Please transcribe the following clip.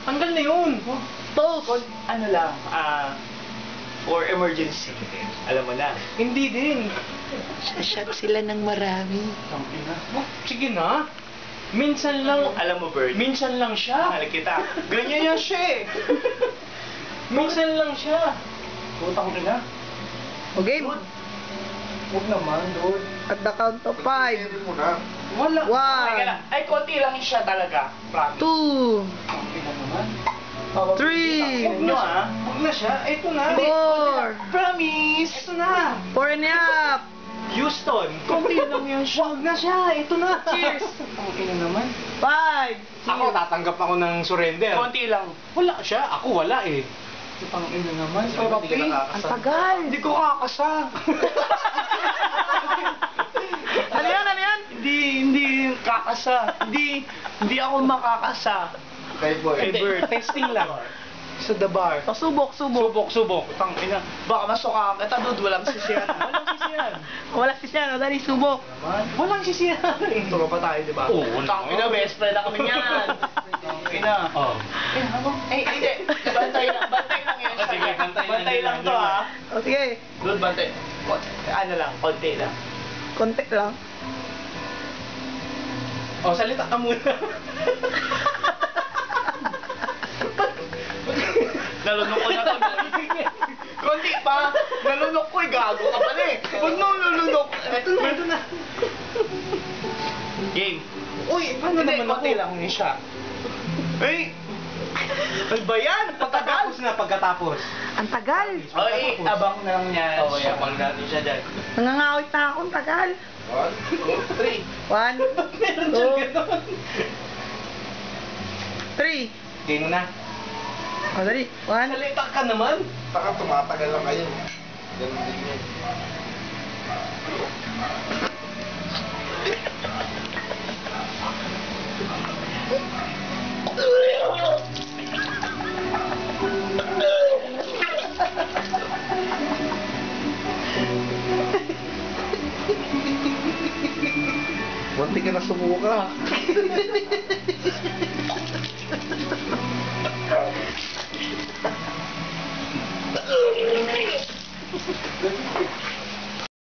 Tanggal na yun. Toast! Ano lang, for emergency. Alam mo na. Hindi din. Shot sila ng marami. Sige na. Minsan lang. Alam mo, Bert, Minsan lang siya. mahal kita. Ganyan yan siya eh. Minsan lang siya. Putang ina. Okay? Huwag naman, dude. At the count of 5. Wala. 1, Teka lang. Ay, konti lang siya talaga. Promise. 2, Tingnan naman. 3, Huwag nyo ah. Huwag na siya. Ito na. 4, Promise! Ito na. 4 and a half. Houston. Konti lang yan siya. Huwag na siya. Ito na. Cheers! Ang ina naman. 5. Ako, tatanggap ako ng surrender. Konti lang. Wala siya. Ako wala eh. Ang ina naman. Sarap eh. Ang tagal. Hindi ko kakasa. Ano yan? Ano yan? Hindi kakasa. Hindi ako makakasa. Kay Bert. Testing lang. Sa the bar. Subok. Subok. Tang ina. Baka masuka kita, dude. Walang sisiyan. Walang sisiyan. Wala si Sian. Dali, subok. Walang sisiyan. Turo pa tayo, di ba? Oo, Tang ina, best friend na kami niyan. Tang ina. Oh. Hindi. Bantay lang yan. Oh, sige, Bantay lang to ha. O sige. Dude, bantay. Ano lang, konti lang. Konti lang. Oh, salita ka muna. Nalunok ko na to. Konti pa. Nalunok ko eh. Gago ka pala eh. Huwag mo nalunok. Ito na. Game. Uy, paano Hindi, naman ako? konti lang ni siya. Ay! Ano ba yan? Pagkatapos na, pagkatapos. Ang tagal. Ay, abang na lang niya. Oo, abang natin siya dyan. Nangangawit na ako. Ang tagal. 1, 2, 3. 1, Meron dyan gano'n. 3. Game mo na. O, dali. 1, Salita ka naman. Baka tumatagal lang kayo. Ganun din yun. Munti ka na sumuka.